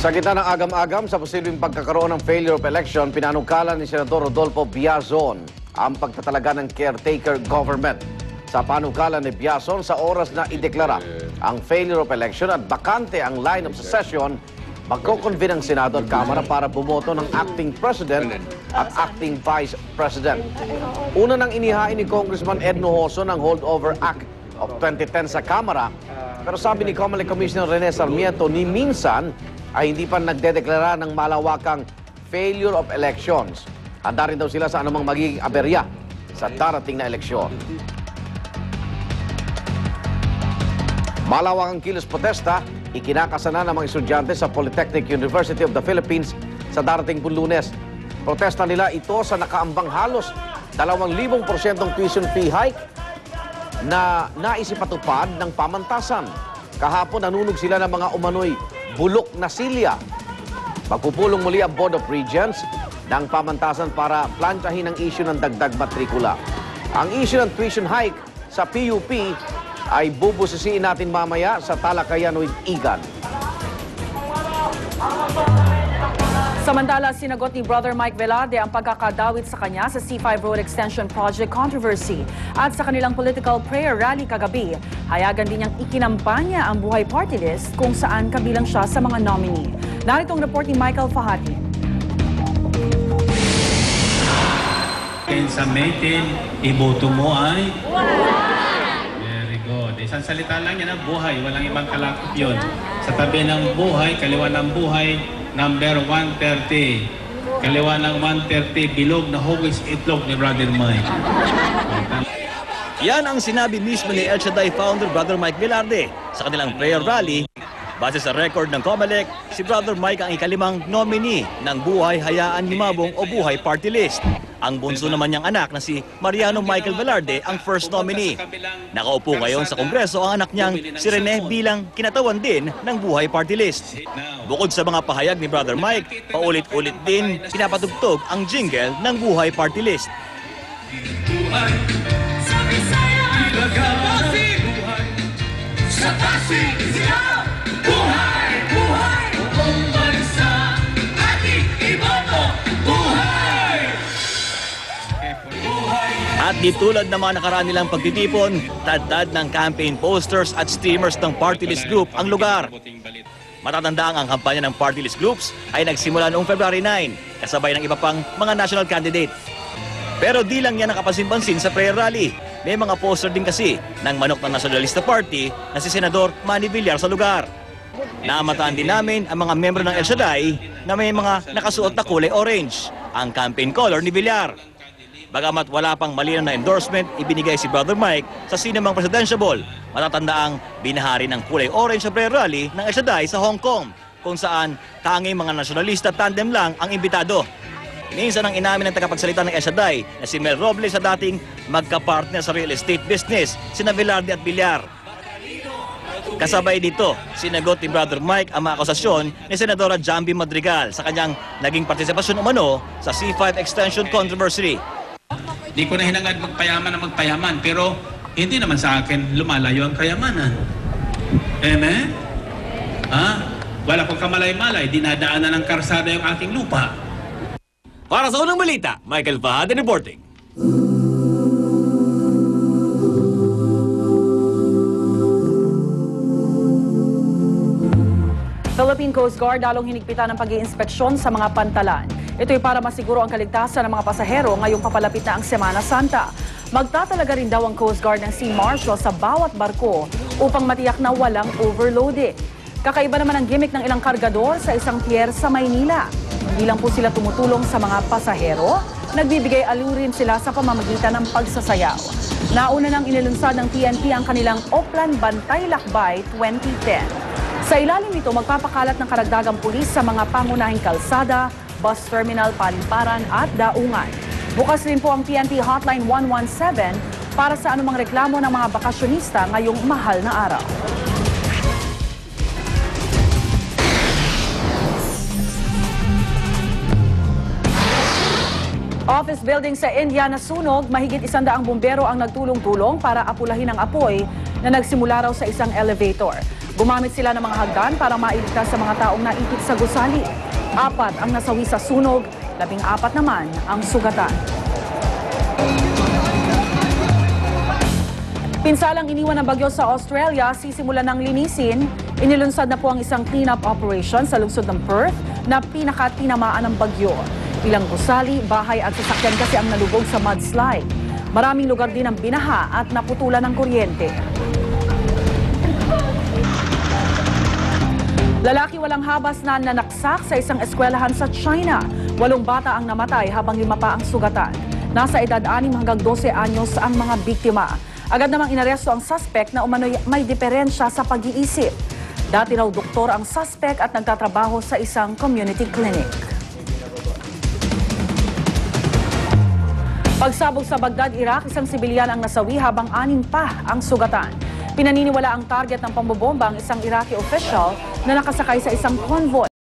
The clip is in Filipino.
Sa gitna ng agam-agam sa posibleng pagkakaroon ng failure of election, pinanungkalan ni Senador Rodolfo Biazon ang pagtatalaga ng caretaker government. Sa panungkalan ni Biazon, sa oras na ideklara ang failure of election at bakante ang line of succession, magko-convene ang Senado at Kamara para bumoto ng acting president at acting vice president. Una nang inihain ni Congressman Ed Nojoso ng Holdover Act of 2010 sa Kamara, pero sabi ni Comelec Commissioner Rene Sarmiento ni minsan ay hindi pa nagdedeklara ng malawakang failure of elections. Handa rin daw sila sa anumang magiging aberya sa darating na eleksyon. Malawakang kilos protesta, ikinakasana ng mga estudyante sa Polytechnic University of the Philippines sa darating pong Lunes. Protesta nila ito sa nakaambang halos 2,000% tuition fee hike na naisipatupad ng pamantasan. Kahapon nanunog sila ng mga umano'y bulok na silya. Magpupulong muli ang Board of Regents ng pamantasan para plantsahin ang issue ng dagdag matrikula. Ang issue ng tuition hike sa PUP ay bubusisiin natin mamaya sa talakayan with Igan. Samantala, sinagot ni Brother Mike Velarde ang pagkakadawit sa kanya sa C5 Road Extension Project controversy at sa kanilang political prayer rally kagabi. Hayagan din niyang ikinampanya ang Buhay Party List kung saan kabilang siya sa mga nominee. Narito ang report ni Michael Fahati. Sa meeting, iboto mo ay? Very good. Isang salita lang yan, buhay. Walang ibang kalakot yun. Sa tabi ng buhay, kaliwa ng buhay, number 130. Kaliwa ng 130, bilog na hugis itlog ni Brother Mike. Yan ang sinabi mismo ni El Shaddai founder Brother Mike Velarde sa kanilang prayer rally. Base sa record ng Comelec, si Brother Mike ang ikalimang nominee ng Buhay Hayaan Lumabong o Buhay Party List. Ang bunso naman niyang anak na si Mariano Michael Velarde ang first nominee. Nakaupo ngayon sa Kongreso ang anak niyang si Rene bilang kinatawan din ng Buhay Party List. Bukod sa mga pahayag ni Brother Mike, paulit-ulit din pinapatugtog ang jingle ng Buhay Party List. Buhay sa Bisaya, Pasig, buhay sa Pasig, buhay, buhay, buong bansa, ating iboto, buhay! At di tulad ng mga nakaraan nilang pagtitipon, tad-tad ng campaign posters at streamers ng Party List Group ang lugar. Matatandaan ang kampanya ng Party List Groups ay nagsimula noong February 9, kasabay ng iba pang mga national candidate. Pero di lang yan nakapansin-pansin sa prayer rally. May mga poster din kasi ng manok ng Nacionalista Party na si Senador Manny Villar sa lugar. Naamataan din namin ang mga membro ng El Shaddai na may mga nakasuot na kulay orange, ang campaign color ni Villar. Bagamat wala pang malinaw na endorsement, ibinigay si Brother Mike sa sinumang presidential ball. Matatandaan binahari ng kulay orange sa prayer rally ng El Shaddai sa Hong Kong, kung saan tanging mga nasyonalista tandem lang ang imbitado. Minsan ang inamin ng tagapagsalita ng El Shaddai na si Mel Robles sa dating magkapartner sa real estate business, sina Velarde at Villar. Kasabay dito, sinagot ni Brother Mike ang mga akusasyon ni Senadora Jambi Madrigal sa kanyang naging partisipasyon umano sa C5 Extension controversy. Di ko na hinangad magpayaman, pero hindi naman sa akin lumalayo ang kayamanan. Amen? Ha? Wala kong kamalay-malay, dinadaanan ng karsada yung aking lupa. Para sa unang balita, Michael Fahad reporting. Philippine Coast Guard lalong hinigpitan ng pag-iinspeksyon sa mga pantalan. Ito'y para masiguro ang kaligtasan ng mga pasahero ngayong papalapit na ang Semana Santa. Magtatalaga rin daw ang Coast Guard ng Sea Marshal sa bawat barko upang matiyak na walang overloading. Kakaiba naman ang gimmick ng ilang kargador sa isang pier sa Maynila. Hindi lang po sila tumutulong sa mga pasahero, nagbibigay alurin sila sa pamamagitan ng pagsasayaw. Nauna nang inilunsad ng PNP ang kanilang Oplan Bantay Lakbay 2010. Sa ilalim nito, magpapakalat ng karagdagang pulis sa mga pangunahing kalsada, bus terminal, paliparan at daungan. Bukas rin po ang PNP Hotline 117 para sa anumang reklamo ng mga bakasyonista ngayong mahal na araw. Office building sa India nasunog, mahigit 100 bumbero ang nagtulong-tulong para apulahin ang apoy na nagsimula raw sa isang elevator. Gumamit sila ng mga hagdan para mailigtas sa mga taong naipit sa gusali. 4 ang nasawi sa sunog, 14 naman ang sugatan. Pinsalang iniwan ng bagyo sa Australia, sisimulan ng linisin. Inilunsad na po ang isang clean-up operation sa lungsod ng Perth na pinakatinamaan ng bagyo. Ilang gusali, bahay at sasakyan kasi ang nalubog sa mudslide. Maraming lugar din ang binaha at naputulan ng kuryente. Lalaki walang habas na nanaksak sa isang eskwelahan sa China. 8 bata ang namatay habang 5 pa ang sugatan. Nasa edad 6 hanggang 12 anyos ang mga biktima. Agad namang inaresto ang suspect na umano'y may diferensya sa pag-iisip. Dati raw doktor ang suspect at nagtatrabaho sa isang community clinic. Pagsabog sa Baghdad, Iraq, isang sibilyan ang nasawi habang 6 pa ang sugatan. Pinaniniwala ang target ng pambobomba ang isang Iraqi official na nakasakay sa isang convoy.